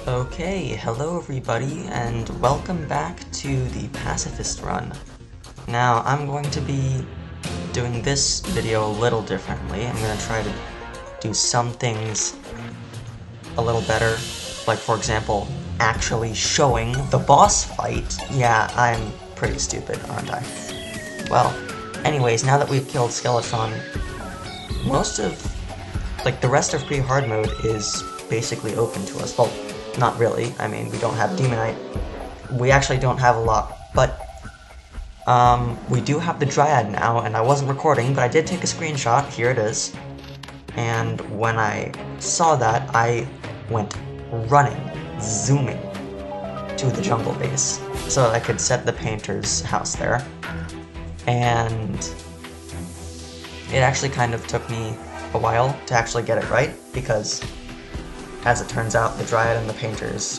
Okay, hello everybody, and welcome back to the Pacifist run. Now, I'm going to be doing this video a little differently. I'm going to try to do some things a little better, like for example, actually showing the boss fight. Yeah, I'm pretty stupid, aren't I? Well, anyways, now that we've killed Skeletron, most of, the rest of Hardmode is basically open to us. Well, not really. I mean, we don't have Demonite. We actually don't have a lot, but we do have the Dryad now, and I wasn't recording, but I did take a screenshot. Here it is. And when I saw that, I went running, zooming to the jungle base so that I could set the painter's house there. And it actually kind of took me a while to actually get it right, because as it turns out, the Dryad and the painter's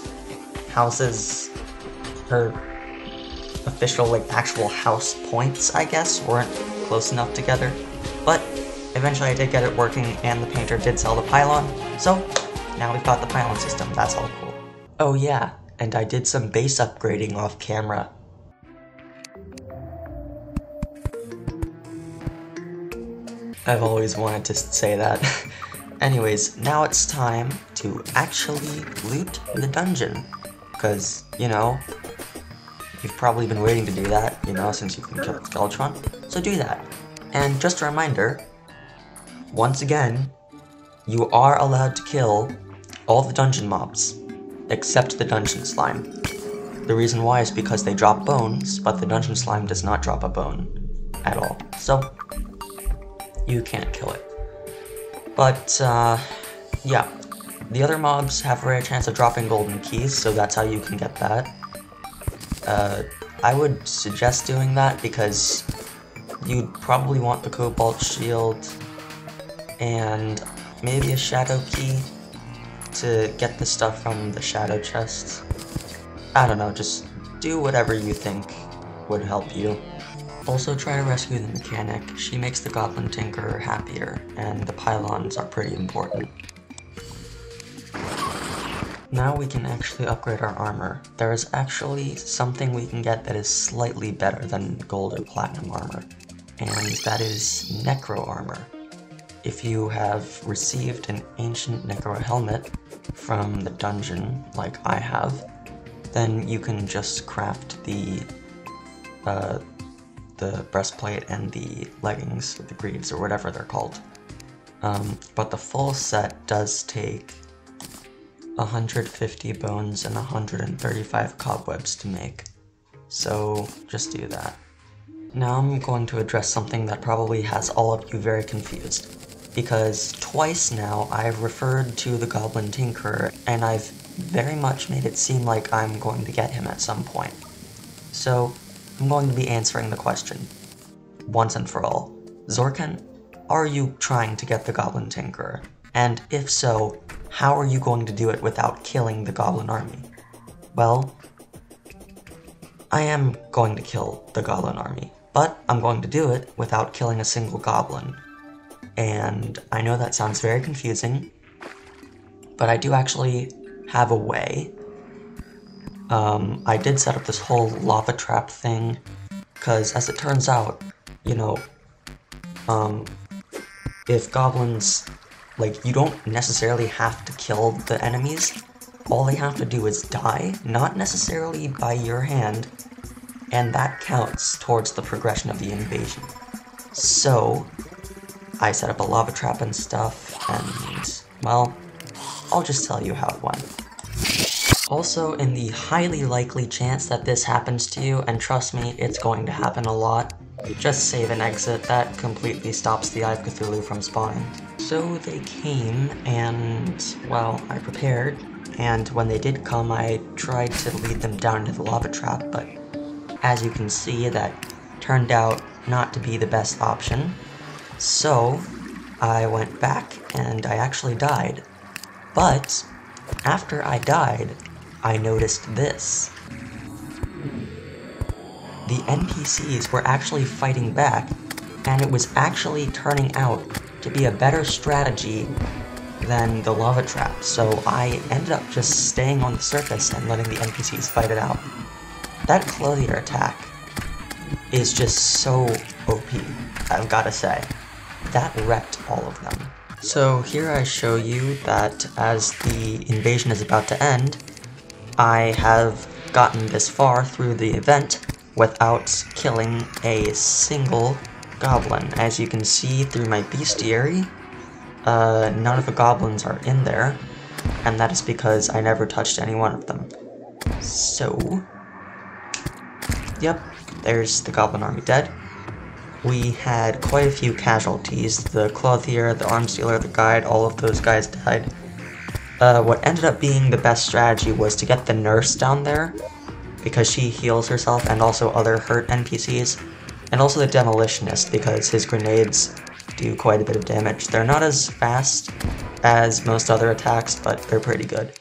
houses, her official, actual house points, I guess, weren't close enough together. But eventually I did get it working, and the painter did sell the pylon, so now we've got the pylon system. That's all cool. Oh yeah, and I did some base upgrading off camera. I've always wanted to say that. Anyways, now it's time to actually loot the dungeon, because, you know, you've probably been waiting to do that, you know, since you've been killing Skeletron, so do that. And just a reminder, once again, you are allowed to kill all the dungeon mobs, except the dungeon slime. The reason why is because they drop bones, but the dungeon slime does not drop a bone at all, so you can't kill it. But, yeah, the other mobs have a rare chance of dropping golden keys, so that's how you can get that. I would suggest doing that because you'd probably want the Cobalt Shield and maybe a shadow key to get the stuff from the shadow chest. I don't know, just do whatever you think would help you. Also, try to rescue the mechanic. She makes the Goblin Tinker happier, and the pylons are pretty important. Now we can actually upgrade our armor. There is actually something we can get that is slightly better than gold or platinum armor, and that is Necro Armor. If you have received an ancient Necro helmet from the dungeon, like I have, then you can just craft the breastplate and the leggings, or the greaves, or whatever they're called. But the full set does take 150 bones and 135 cobwebs to make, so just do that. Now I'm going to address something that probably has all of you very confused, because twice now I've referred to the Goblin Tinker, and I've very much made it seem like I'm going to get him at some point. So I'm going to be answering the question, once and for all. Xorkent, are you trying to get the Goblin Tinker? And if so, how are you going to do it without killing the Goblin army? Well, I am going to kill the Goblin army, but I'm going to do it without killing a single goblin. And I know that sounds very confusing, but I do actually have a way. I did set up this whole lava trap thing, because as it turns out, you know, if goblins, you don't necessarily have to kill the enemies. All they have to do is die, not necessarily by your hand, and that counts towards the progression of the invasion. So I set up a lava trap and stuff, and, well, I'll just tell you how it went. Also, in the highly likely chance that this happens to you, and trust me, it's going to happen a lot, just save and exit. That completely stops the Eye of Cthulhu from spawning. So they came, and, well, I prepared, and when they did come, I tried to lead them down to the lava trap, but as you can see, that turned out not to be the best option. So I went back, and I actually died. But after I died, I noticed this. The NPCs were actually fighting back, and it was actually turning out to be a better strategy than the lava trap, so I ended up just staying on the surface and letting the NPCs fight it out. That clothier attack is just so OP, I've gotta say. That wrecked all of them. So here I show you that as the invasion is about to end, I have gotten this far through the event without killing a single goblin. As you can see through my bestiary, none of the goblins are in there, and that is because I never touched any one of them. So, yep, there's the goblin army dead. We had quite a few casualties. The clothier, the arms dealer, the guide, all of those guys died. What ended up being the best strategy was to get the nurse down there, because she heals herself and also other hurt NPCs, and also the demolitionist because his grenades do quite a bit of damage. They're not as fast as most other attacks, but they're pretty good.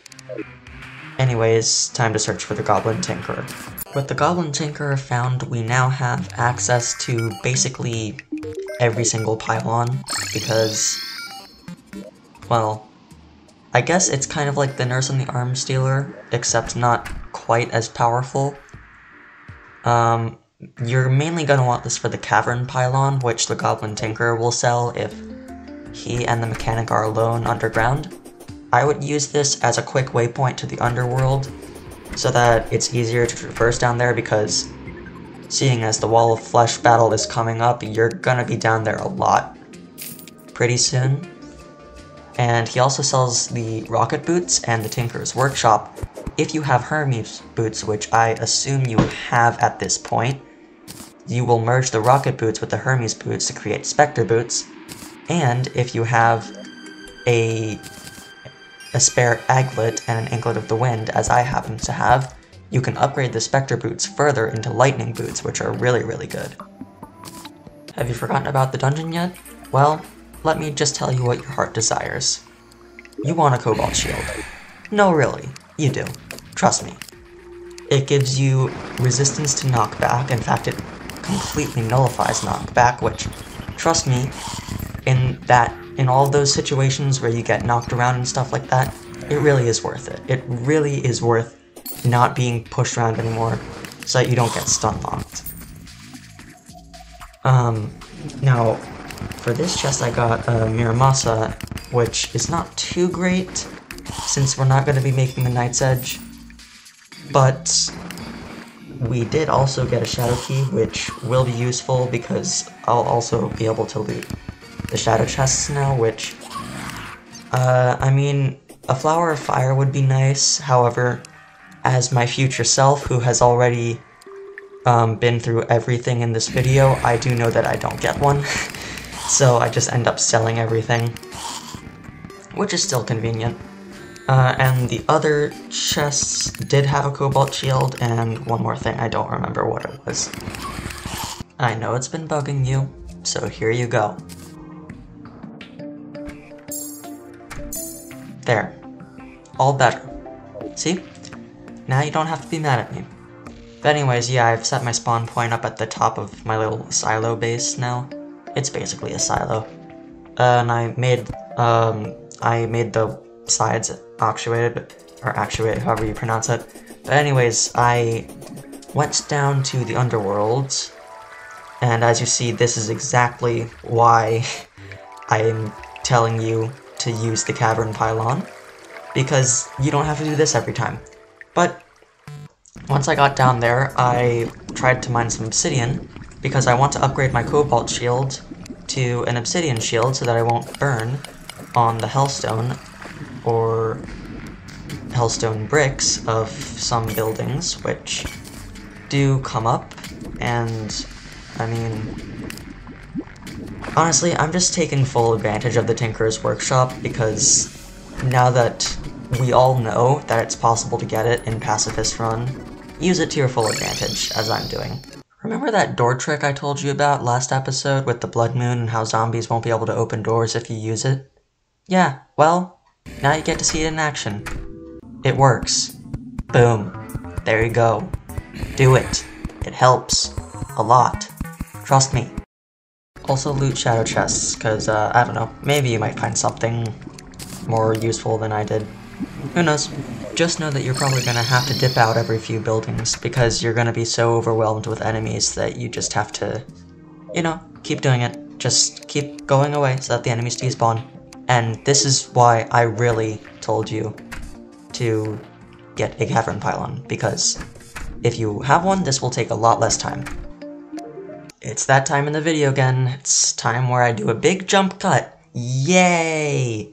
Anyways, time to search for the Goblin Tinker. With the Goblin Tinker found, we now have access to basically every single pylon, because, well, I guess it's kind of like the nurse and the arms dealer, except not quite as powerful. You're mainly going to want this for the cavern pylon, which the Goblin Tinker will sell if he and the mechanic are alone underground. I would use this as a quick waypoint to the underworld, so that it's easier to traverse down there, because seeing as the Wall of Flesh battle is coming up, you're gonna be down there a lot pretty soon. And he also sells the rocket boots and the Tinker's Workshop. If you have Hermes boots, which I assume you have at this point, you will merge the rocket boots with the Hermes boots to create Spectre boots, and if you have a spare aglet and an anklet of the wind, as I happen to have, you can upgrade the Spectre boots further into lightning boots, which are really, really good. Have you forgotten about the dungeon yet? Well, let me just tell you what your heart desires. You want a Cobalt Shield. No, really, you do. Trust me. It gives you resistance to knockback. In fact, it completely nullifies knockback, which, trust me, in all those situations where you get knocked around and stuff like that, it really is worth it. It really is worth not being pushed around anymore, so that you don't get stun locked. Now, for this chest I got a Miramasa, which is not too great, since we're not going to be making the Night's Edge, but we did also get a Shadow Key, which will be useful because I'll also be able to loot the Shadow Chests now, which, I mean, a Flower of Fire would be nice. However, as my future self, who has already been through everything in this video, I do know that I don't get one, so I just end up selling everything, which is still convenient. And the other chests did have a Cobalt Shield, and one more thing, I don't remember what it was. I know it's been bugging you, so here you go. There. All better. See? Now you don't have to be mad at me. But anyways, yeah, I've set my spawn point up at the top of my little silo base now. It's basically a silo. And I made the sides actuated, or actuate, however you pronounce it. But anyways, I went down to the underworld, and as you see, this is exactly why I am telling you to use the cavern pylon, because you don't have to do this every time. But once I got down there, I tried to mine some obsidian, because I want to upgrade my Cobalt Shield to an obsidian shield so that I won't burn on the hellstone or hellstone bricks of some buildings, which do come up, and I mean, honestly, I'm just taking full advantage of the Tinker's Workshop, because now that we all know that it's possible to get it in Pacifist Run, use it to your full advantage, as I'm doing. Remember that door trick I told you about last episode with the Blood Moon and how zombies won't be able to open doors if you use it? Yeah, well, now you get to see it in action. It works. Boom. There you go. Do it. It helps. A lot. Trust me. Also loot shadow chests, because, I don't know, maybe you might find something more useful than I did. Who knows? Just know that you're probably going to have to dip out every few buildings, because you're going to be so overwhelmed with enemies that you just have to, you know, keep doing it. Just keep going away so that the enemies despawn. And this is why I really told you to get a cavern pylon, because if you have one, this will take a lot less time. It's that time in the video again. It's time where I do a big jump cut. Yay!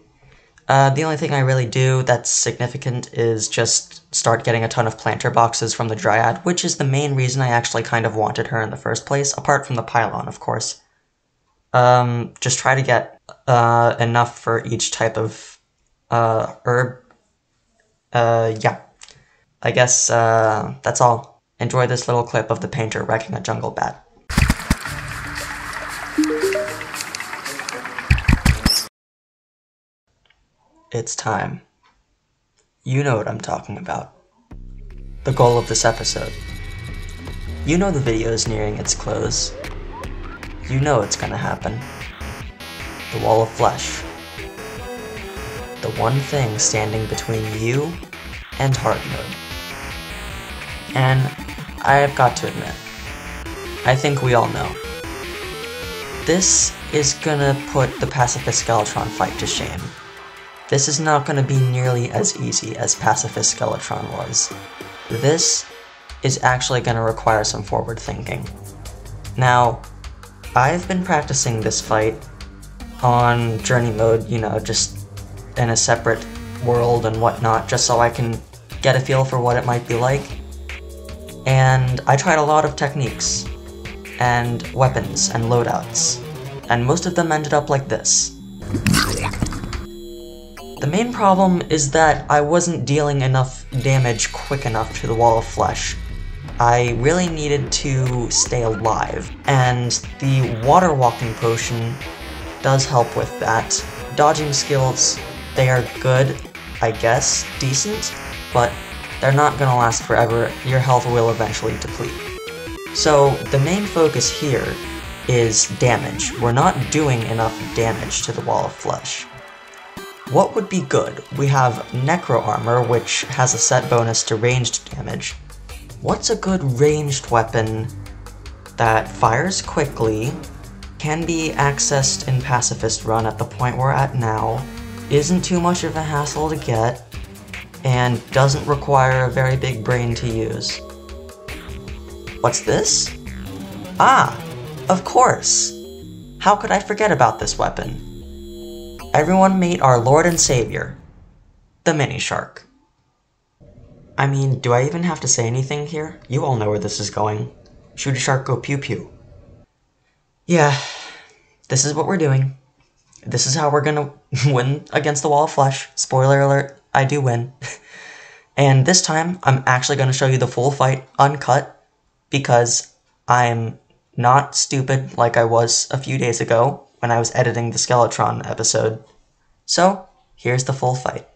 The only thing I really do that's significant is just start getting a ton of planter boxes from the Dryad, which is the main reason I actually kind of wanted her in the first place, apart from the pylon, of course. Just try to get enough for each type of herb. Yeah. I guess that's all. Enjoy this little clip of the painter wrecking a jungle bat. It's time. You know what I'm talking about. The goal of this episode. You know the video is nearing its close. You know it's gonna happen. The wall of flesh. The one thing standing between you and hard mode. And I've got to admit, I think we all know. This is gonna put the Pacifist Skeletron fight to shame. This is not going to be nearly as easy as Pacifist Skeletron was. This is actually going to require some forward thinking. Now, I've been practicing this fight on journey mode, you know, just in a separate world and whatnot, just so I can get a feel for what it might be like. And I tried a lot of techniques, and weapons, and loadouts, and most of them ended up like this. The main problem is that I wasn't dealing enough damage quick enough to the wall of flesh. I really needed to stay alive, and the water walking potion does help with that. Dodging skills, they are good, I guess, decent, but they're not gonna last forever. Your health will eventually deplete. So the main focus here is damage. We're not doing enough damage to the wall of flesh. What would be good? We have Necro Armor, which has a set bonus to ranged damage. What's a good ranged weapon that fires quickly, can be accessed in Pacifist Run at the point we're at now, isn't too much of a hassle to get, and doesn't require a very big brain to use? What's this? Ah, of course! How could I forget about this weapon? Everyone meet our Lord and Savior, the Mini Shark. I mean, do I even have to say anything here? You all know where this is going. Shoot a shark, go pew pew. Yeah, this is what we're doing. This is how we're gonna win against the wall of flesh. Spoiler alert, I do win. And this time, I'm actually gonna show you the full fight, uncut, because I'm not stupid like I was a few days ago when I was editing the Skeletron episode. So, here's the full fight.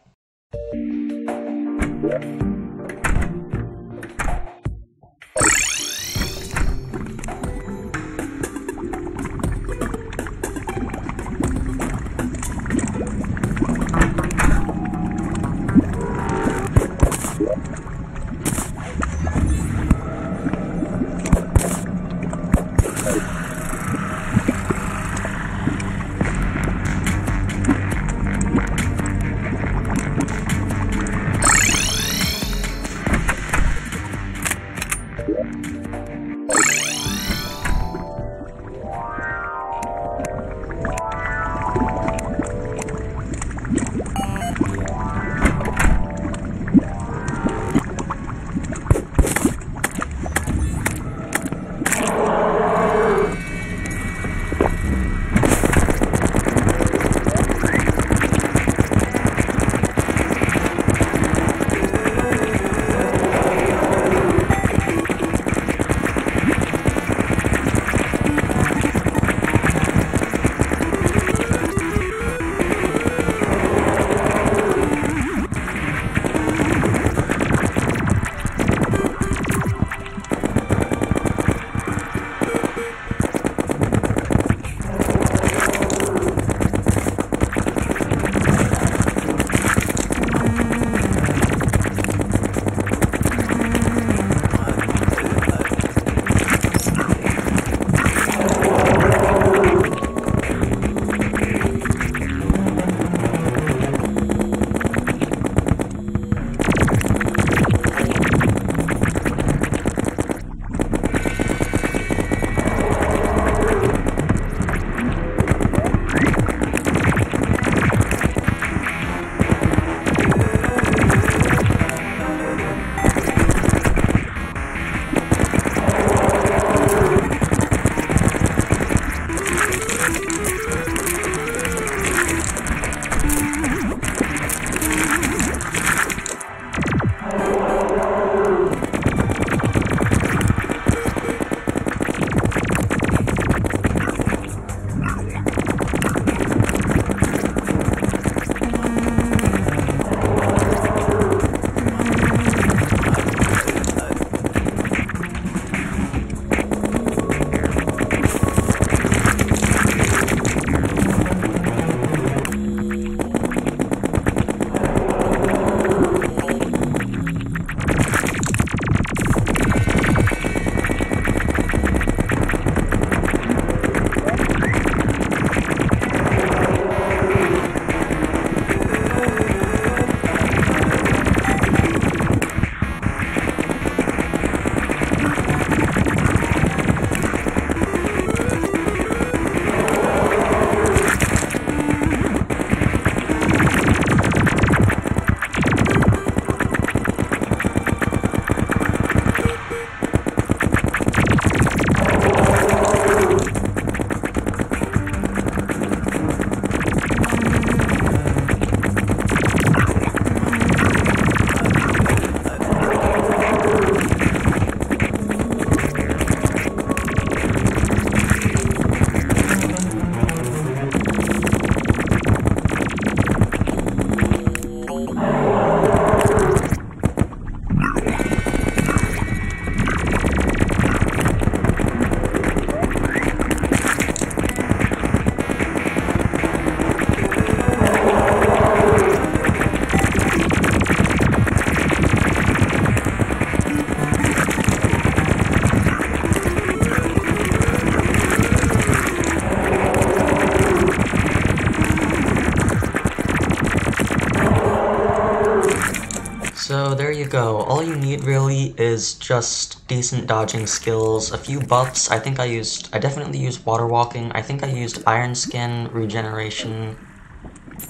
you go. All you need really is just decent dodging skills, a few buffs. I definitely used water walking. I think I used iron skin, regeneration,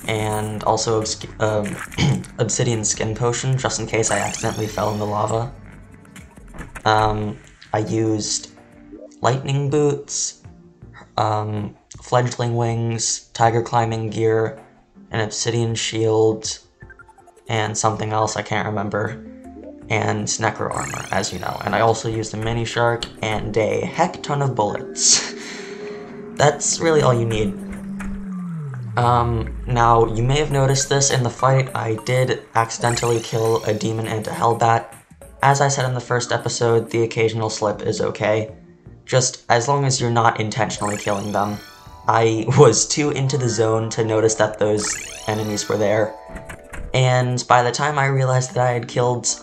and also obsidian skin potion, just in case I accidentally fell in the lava. I used lightning boots, fledgling wings, tiger climbing gear, an obsidian shield, and something else I can't remember, and Necro Armor, as you know. And I also used a mini shark and a heck ton of bullets. That's really all you need. Now, you may have noticed this in the fight, I did accidentally kill a demon and a hellbat. As I said in the first episode, the occasional slip is okay, just as long as you're not intentionally killing them. I was too into the zone to notice that those enemies were there, and by the time I realized that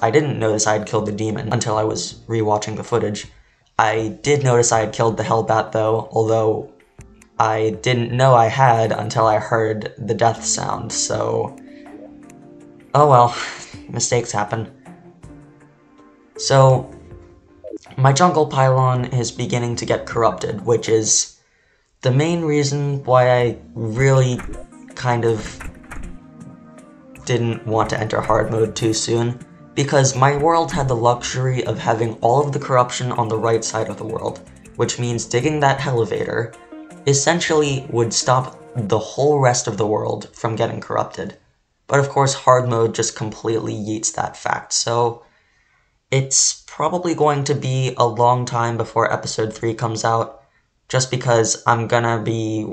I didn't notice I had killed the demon until I was rewatching the footage. I did notice I had killed the hellbat though, although I didn't know I had until I heard the death sound, so... oh well, mistakes happen. So, my jungle pylon is beginning to get corrupted, which is the main reason why I really kind of didn't want to enter hard mode too soon, because my world had the luxury of having all of the corruption on the right side of the world, which means digging that elevator essentially would stop the whole rest of the world from getting corrupted. But of course hard mode just completely yeets that fact, so it's probably going to be a long time before episode 3 comes out, just because I'm gonna be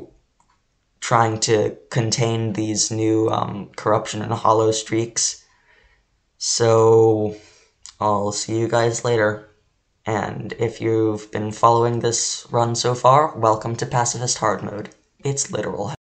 trying to contain these new corruption and hollow streaks. So I'll see you guys later. And if you've been following this run so far, welcome to Pacifist Hardmode. It's literal.